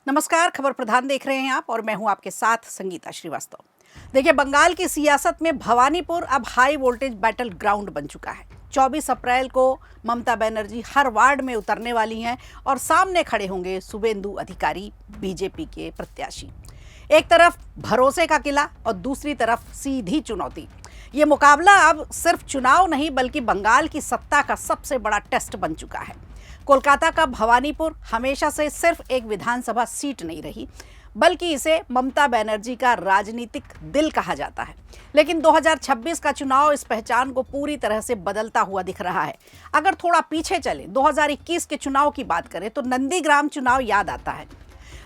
नमस्कार, खबर प्रधान देख रहे हैं आप और मैं हूं आपके साथ संगीता श्रीवास्तव। देखिए, बंगाल की सियासत में भवानीपुर अब हाई वोल्टेज बैटल ग्राउंड बन चुका है। 24 अप्रैल को ममता बनर्जी हर वार्ड में उतरने वाली हैं और सामने खड़े होंगे शुभेंदु अधिकारी, बीजेपी के प्रत्याशी। एक तरफ भरोसे का किला और दूसरी तरफ सीधी चुनौती। ये मुकाबला अब सिर्फ चुनाव नहीं बल्कि बंगाल की सत्ता का सबसे बड़ा टेस्ट बन चुका है। कोलकाता का भवानीपुर हमेशा से सिर्फ एक विधानसभा सीट नहीं रही, बल्कि इसे ममता बनर्जी का राजनीतिक दिल कहा जाता है। लेकिन 2026 का चुनाव इस पहचान को पूरी तरह से बदलता हुआ दिख रहा है। अगर थोड़ा पीछे चले, 2021 के चुनाव की बात करें तो नंदीग्राम चुनाव याद आता है,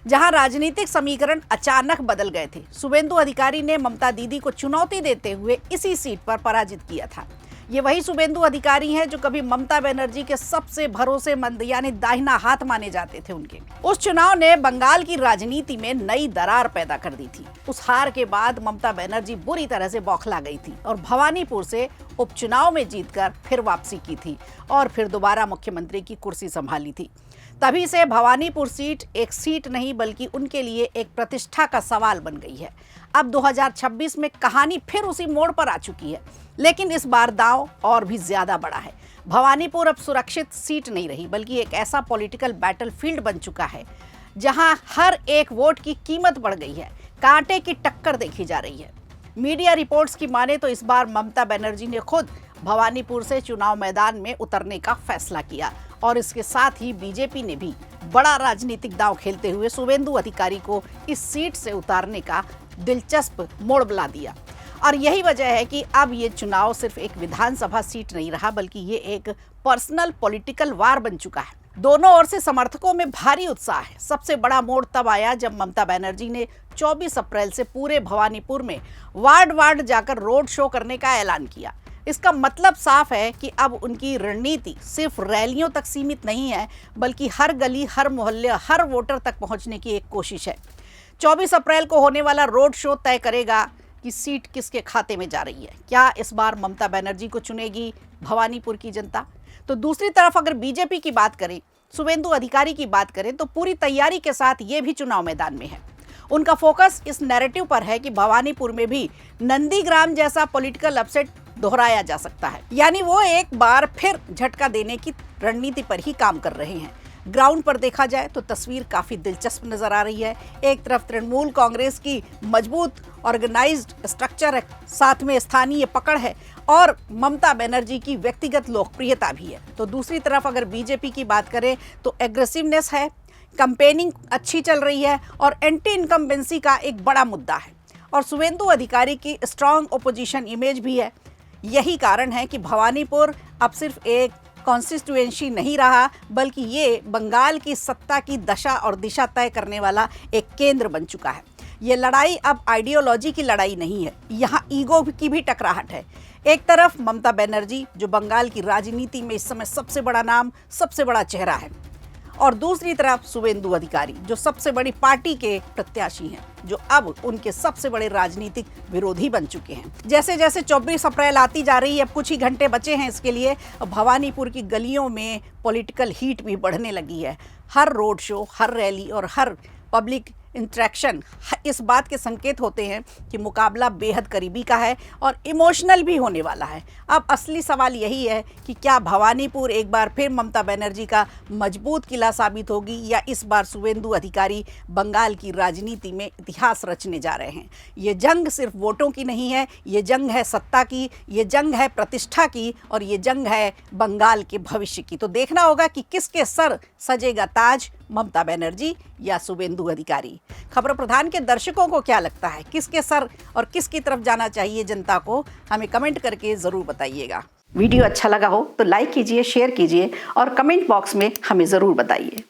जहां राजनीतिक समीकरण अचानक बदल गए थे। शुभेंदु अधिकारी ने ममता दीदी को चुनौती देते हुए इसी सीट पर पराजित किया था। ये वही शुभेंदु अधिकारी हैं जो कभी ममता बनर्जी के सबसे भरोसेमंद यानी दाहिना हाथ माने जाते थे। उनके उस चुनाव ने बंगाल की राजनीति में नई दरार पैदा कर दी थी। उस हार के बाद ममता बनर्जी बुरी तरह से बौखला गई थी और भवानीपुर से उपचुनाव में जीतकर फिर वापसी की थी और फिर दोबारा मुख्यमंत्री की कुर्सी संभाली थी। तभी से भवानीपुर सीट एक सीट नहीं बल्कि उनके लिए एक प्रतिष्ठा का सवाल बन गई है। अब 2026 में कहानी फिर उसी मोड़ पर आ चुकी है, लेकिन इस बार दांव और भी ज्यादा बड़ा है। भवानीपुर अब सुरक्षित सीट नहीं रही बल्कि एक ऐसा पॉलिटिकल बैटलफील्ड बन चुका है जहां हर एक वोट की कीमत बढ़ गई है। कांटे की टक्कर देखी जा रही है। मीडिया रिपोर्ट्स की माने तो इस बार ममता बनर्जी ने खुद भवानीपुर से चुनाव मैदान में उतरने का फैसला किया और इसके साथ ही बीजेपी ने भी बड़ा राजनीतिक दांव खेलते हुए शुभेंदु अधिकारी को इस सीट से उतारने का दिलचस्प मोड़ बना दिया। और यही वजह है कि अब ये चुनाव सिर्फ एक विधानसभा सीट नहीं रहा बल्कि ये एक पर्सनल पॉलिटिकल वार बन चुका है। दोनों ओर से समर्थकों में भारी उत्साह है। सबसे बड़ा मोड़ तब आया जब ममता बनर्जी ने 24 अप्रैल से पूरे भवानीपुर में वार्ड वार्ड जाकर रोड शो करने का ऐलान किया। इसका मतलब साफ है कि अब उनकी रणनीति सिर्फ रैलियों तक सीमित नहीं है बल्कि हर गली, हर मोहल्ले, हर वोटर तक पहुंचने की एक कोशिश है। 24 अप्रैल को होने वाला रोड शो तय करेगा कि सीट किसके खाते में जा रही है। क्या इस बार ममता बनर्जी को चुनेगी भवानीपुर की जनता? तो दूसरी तरफ अगर बीजेपी की बात करें, शुभेंदु अधिकारी की बात करें तो पूरी तैयारी के साथ ये भी चुनाव मैदान में है। उनका फोकस इस नैरेटिव पर है कि भवानीपुर में भी नंदीग्राम जैसा पॉलिटिकल अपसेट दोहराया जा सकता है, यानी वो एक बार फिर झटका देने की रणनीति पर ही काम कर रहे हैं। ग्राउंड पर देखा जाए तो तस्वीर काफी दिलचस्प नजर आ रही है। एक तरफ तृणमूल कांग्रेस की मजबूत ऑर्गेनाइज्ड स्ट्रक्चर है, साथ में स्थानीय पकड़ है और ममता बनर्जी की व्यक्तिगत लोकप्रियता भी है। तो दूसरी तरफ अगर बीजेपी की बात करें तो एग्रेसिवनेस है, कैंपेनिंग अच्छी चल रही है और एंटी इनकम्बेंसी का एक बड़ा मुद्दा है और शुभेंदु अधिकारी की स्ट्रांग ओपोजिशन इमेज भी है। यही कारण है कि भवानीपुर अब सिर्फ एक कॉन्स्टिट्यूएंसी नहीं रहा बल्कि ये बंगाल की सत्ता की दशा और दिशा तय करने वाला एक केंद्र बन चुका है। ये लड़ाई अब आइडियोलॉजी की लड़ाई नहीं है, यहाँ ईगो की भी टकराहट है। एक तरफ ममता बनर्जी जो बंगाल की राजनीति में इस समय सबसे बड़ा नाम, सबसे बड़ा चेहरा है, और दूसरी तरफ शुभेंदु अधिकारी जो सबसे बड़ी पार्टी के प्रत्याशी हैं, जो अब उनके सबसे बड़े राजनीतिक विरोधी बन चुके हैं। जैसे जैसे 24 अप्रैल आती जा रही है, अब कुछ ही घंटे बचे हैं इसके लिए, भवानीपुर की गलियों में पॉलिटिकल हीट भी बढ़ने लगी है। हर रोड शो, हर रैली और हर पब्लिक इंटरेक्शन इस बात के संकेत होते हैं कि मुकाबला बेहद करीबी का है और इमोशनल भी होने वाला है। अब असली सवाल यही है कि क्या भवानीपुर एक बार फिर ममता बनर्जी का मजबूत किला साबित होगी या इस बार शुभेंदु अधिकारी बंगाल की राजनीति में इतिहास रचने जा रहे हैं। ये जंग सिर्फ वोटों की नहीं है, ये जंग है सत्ता की, ये जंग है प्रतिष्ठा की और ये जंग है बंगाल के भविष्य की। तो देखना होगा कि किसके सर सजेगा ताज, ममता बनर्जी या शुभेंदु अधिकारी। खबर प्रधान के दर्शकों को क्या लगता है, किसके सर और किसकी तरफ जाना चाहिए जनता को? हमें कमेंट करके जरूर बताइएगा। वीडियो अच्छा लगा हो तो लाइक कीजिए, शेयर कीजिए और कमेंट बॉक्स में हमें जरूर बताइए।